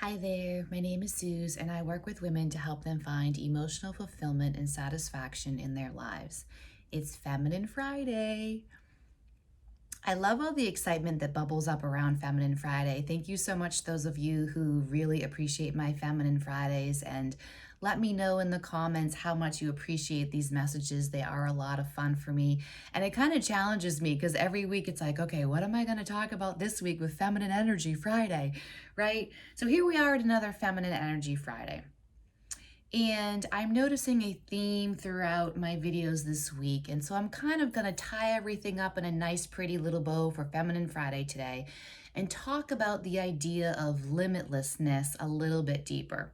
Hi there, my name is Suze, and I work with women to help them find emotional fulfillment and satisfaction in their lives. It's Feminine Friday. I love all the excitement that bubbles up around Feminine Friday. Thank you so much, those of you who really appreciate my Feminine Fridays, and let me know in the comments how much you appreciate these messages. They are a lot of fun for me, and it kind of challenges me because every week it's like, okay, what am I going to talk about this week with Feminine Energy Friday, right? So here we are at another Feminine Energy Friday. And I'm noticing a theme throughout my videos this week. And so I'm kind of going to tie everything up in a nice, pretty little bow for Feminine Friday today and talk about the idea of limitlessness a little bit deeper.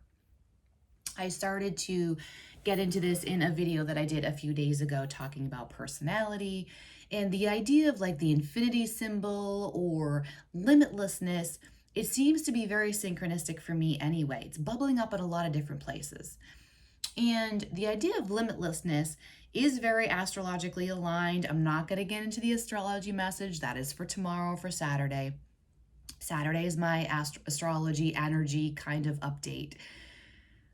I started to get into this in a video that I did a few days ago talking about personality and the idea of like the infinity symbol or limitlessness. It seems to be very synchronistic for me anyway. It's bubbling up in a lot of different places. And the idea of limitlessness is very astrologically aligned. I'm not going to get into the astrology message. That is for tomorrow, for Saturday. Saturday is my astrology energy kind of update.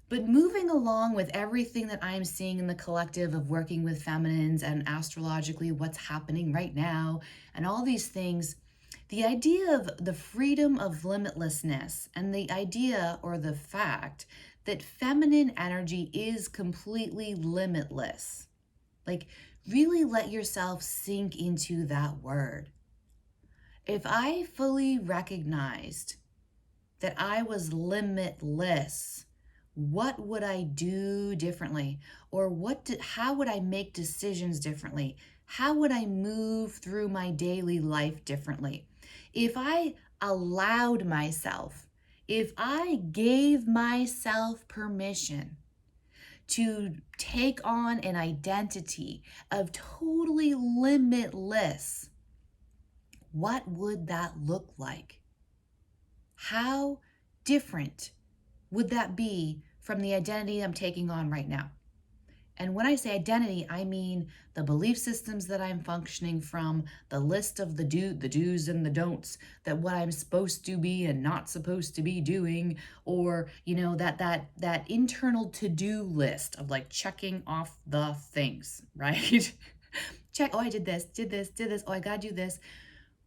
But moving along with everything that I'm seeing in the collective of working with feminines and astrologically what's happening right now and all these things, the idea of the freedom of limitlessness and the idea or the fact that feminine energy is completely limitless. Like, really let yourself sink into that word. If I fully recognized that I was limitless, what would I do differently? Or how would I make decisions differently? How would I move through my daily life differently? If I allowed myself, if I gave myself permission to take on an identity of totally limitless, what would that look like? How different would that be from the identity I'm taking on right now? And when I say identity, I mean the belief systems that I'm functioning from, the list of the do's and the don'ts, that what I'm supposed to be and not supposed to be doing, or that internal to-do list of like checking off the things, right? Check, oh, I did this, did this, oh, I gotta do this.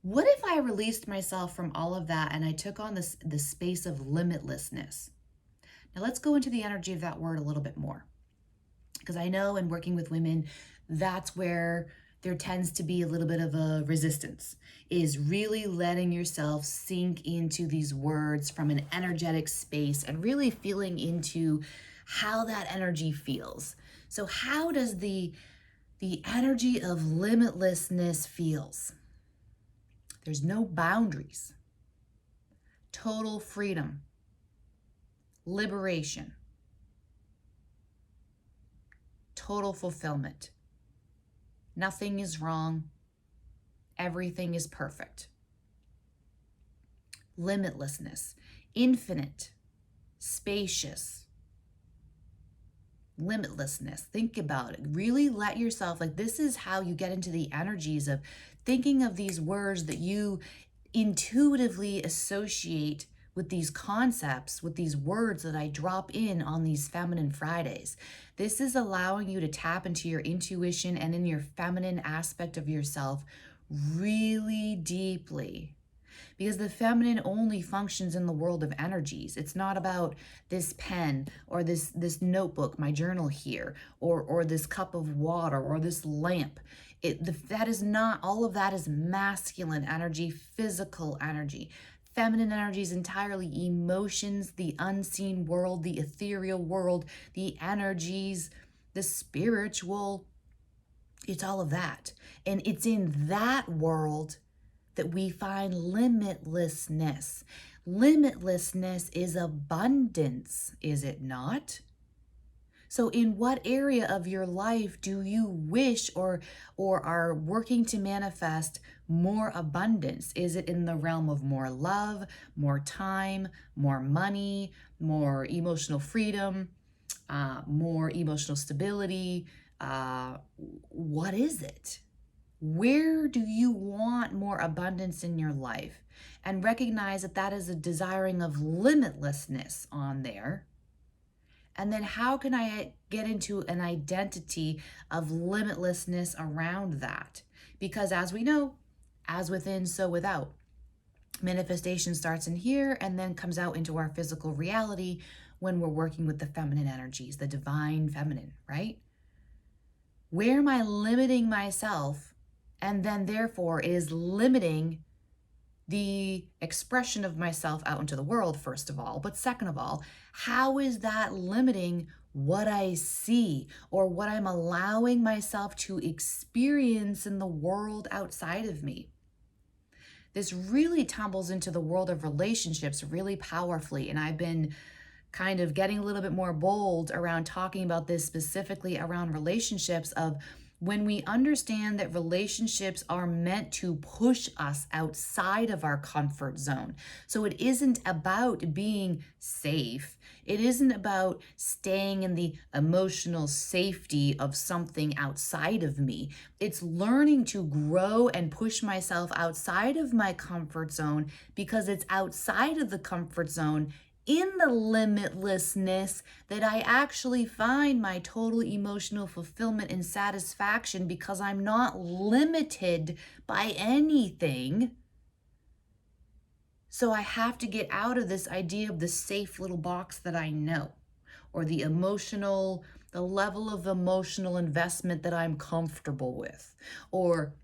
What if I released myself from all of that and I took on the space of limitlessness? Now let's go into the energy of that word a little bit more. Because I know in working with women, that's where there tends to be a little bit of a resistance, is really letting yourself sink into these words from an energetic space and really feeling into how that energy feels. So how does the energy of limitlessness feels? There's no boundaries, total freedom, liberation, total fulfillment. Nothing is wrong. Everything is perfect. Limitlessness, infinite, spacious, limitlessness. Think about it. Really let yourself, like, this is how you get into the energies of thinking of these words that you intuitively associate with these concepts, with these words that I drop in on these Feminine Fridays. This is allowing you to tap into your intuition and in your feminine aspect of yourself really deeply. Because the feminine only functions in the world of energies. It's not about this pen or this notebook, my journal here, or this cup of water or this lamp. That is not, all of that is masculine energy, physical energy. Feminine energy is entirely emotions, the unseen world, the ethereal world, the energies, the spiritual. It's all of that. And it's in that world that we find limitlessness. Limitlessness is abundance, is it not? So in what area of your life do you wish or are working to manifest more abundance? Is it in the realm of more love, more time, more money, more emotional freedom, more emotional stability? What is it? Where do you want more abundance in your life? And recognize that that is a desiring of limitlessness on there. And then how can I get into an identity of limitlessness around that? Because as we know, as within, so without. Manifestation starts in here and then comes out into our physical reality when we're working with the feminine energies, the divine feminine, right? Where am I limiting myself? And then therefore it is limiting the expression of myself out into the world, first of all. But second of all, how is that limiting what I see or what I'm allowing myself to experience in the world outside of me? This really tumbles into the world of relationships really powerfully. And I've been kind of getting a little bit more bold around talking about this specifically around relationships of when we understand that relationships are meant to push us outside of our comfort zone. So it isn't about being safe. It isn't about staying in the emotional safety of something outside of me. It's learning to grow and push myself outside of my comfort zone because it's outside of the comfort zone in the limitlessness that I actually find my total emotional fulfillment and satisfaction because I'm not limited by anything. So I have to get out of this idea of the safe little box that I know, or the level of emotional investment that I'm comfortable with, or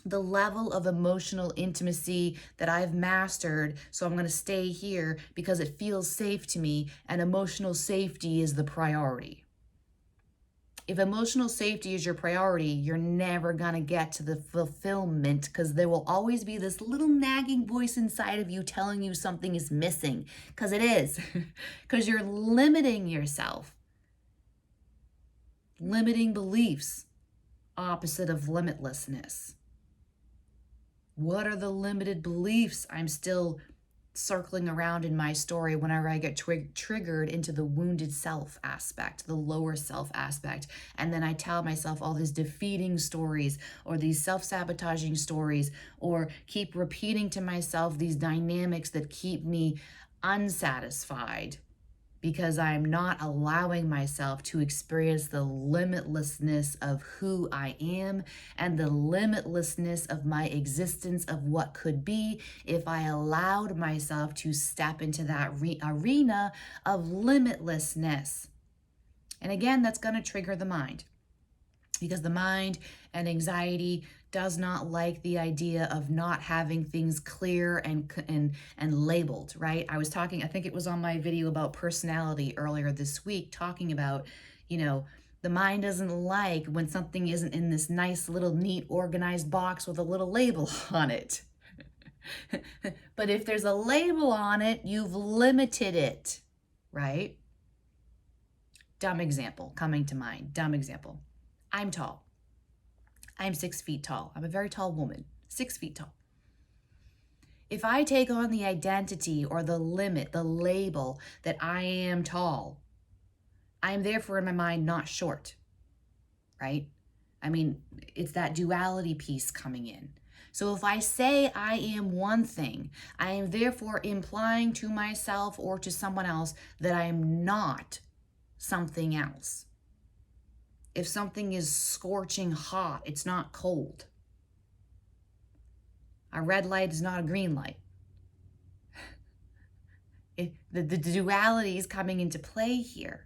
the level of emotional intimacy that I've mastered. So I'm going to stay here because it feels safe to me, and emotional safety is the priority. If emotional safety is your priority, you're never going to get to the fulfillment because there will always be this little nagging voice inside of you telling you something is missing, because it is, because you're limiting yourself. Limiting beliefs, opposite of limitlessness. What are the limited beliefs I'm still circling around in my story whenever I get triggered into the wounded self aspect, the lower self aspect? And then I tell myself all these defeating stories or these self-sabotaging stories, or keep repeating to myself these dynamics that keep me unsatisfied because I'm not allowing myself to experience the limitlessness of who I am and the limitlessness of my existence of what could be if I allowed myself to step into that arena of limitlessness. And again, that's going to trigger the mind, because the mind and anxiety does not like the idea of not having things clear and labeled, right? I was talking, I think it was on my video about personality earlier this week, talking about, the mind doesn't like when something isn't in this nice little neat organized box with a little label on it. But if there's a label on it, you've limited it, right? Dumb example coming to mind. Dumb example. I'm tall. I'm 6 feet tall. I'm a very tall woman, 6 feet tall. If I take on the identity or the limit, the label that I am tall, I am therefore in my mind not short, right? I mean, it's that duality piece coming in. So if I say I am one thing, I am therefore implying to myself or to someone else that I am not something else. If something is scorching hot, it's not cold. A red light is not a green light. The duality is coming into play here.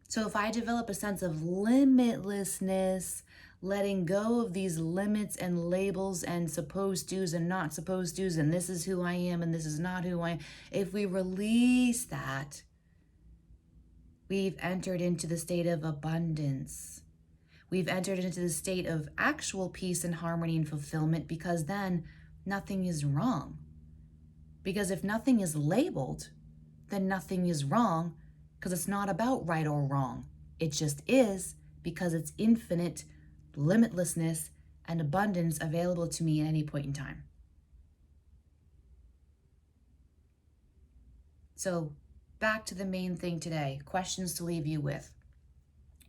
So if I develop a sense of limitlessness, letting go of these limits and labels and supposed to's and not supposed to's, and this is who I am and this is not who I am, if we release that, we've entered into the state of abundance. We've entered into the state of actual peace and harmony and fulfillment, because then nothing is wrong. Because if nothing is labeled, then nothing is wrong, because it's not about right or wrong. It just is, because it's infinite limitlessness and abundance available to me at any point in time. So back to the main thing today, questions to leave you with.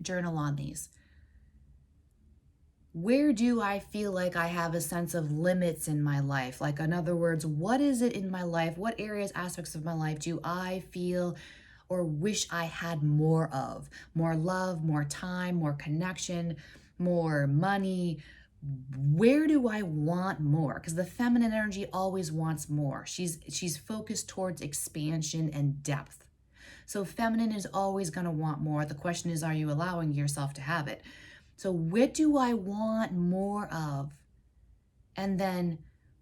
Journal on these. where do I feel like I have a sense of limits in my life? Like, in other words, what is it in my life? What areas, aspects of my life do I feel or wish I had more of? More love, more time, more connection, more money. Where do I want more? Because the feminine energy always wants more. She's focused towards expansion and depth. So feminine is always going to want more. The question is, are you allowing yourself to have it? So what do I want more of? And then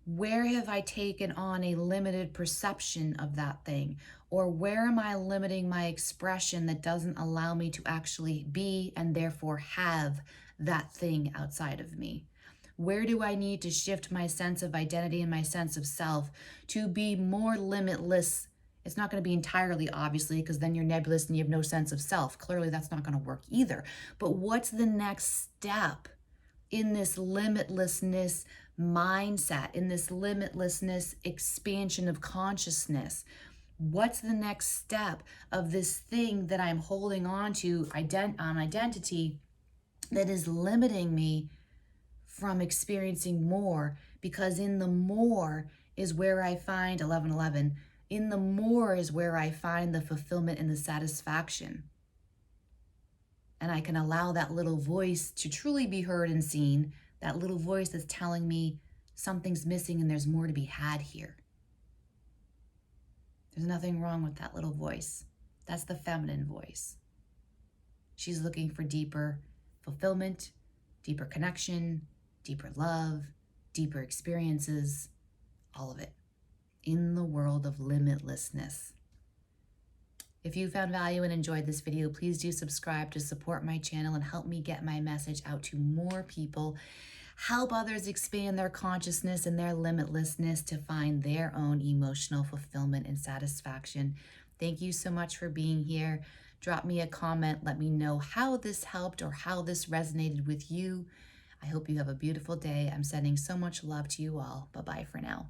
where have I taken on a limited perception of that thing? Or where am I limiting my expression that doesn't allow me to actually be and therefore have that thing outside of me? Where do I need to shift my sense of identity and my sense of self to be more limitless? It's not going to be entirely, obviously, because then you're nebulous and you have no sense of self. Clearly, that's not going to work either. But what's the next step in this limitlessness mindset, in this limitlessness expansion of consciousness? What's the next step of this thing that I'm holding on to on identity that is limiting me from experiencing more? Because in the more is where I find 1111. In the more is where I find the fulfillment and the satisfaction. And I can allow that little voice to truly be heard and seen, that little voice that's telling me something's missing and there's more to be had here. There's nothing wrong with that little voice. That's the feminine voice. She's looking for deeper fulfillment, deeper connection, deeper love, deeper experiences, all of it in the world of limitlessness. If you found value and enjoyed this video, please do subscribe to support my channel and help me get my message out to more people. Help others expand their consciousness and their limitlessness to find their own emotional fulfillment and satisfaction. Thank you so much for being here. Drop me a comment. Let me know how this helped or how this resonated with you. I hope you have a beautiful day. I'm sending so much love to you all. Bye-bye for now.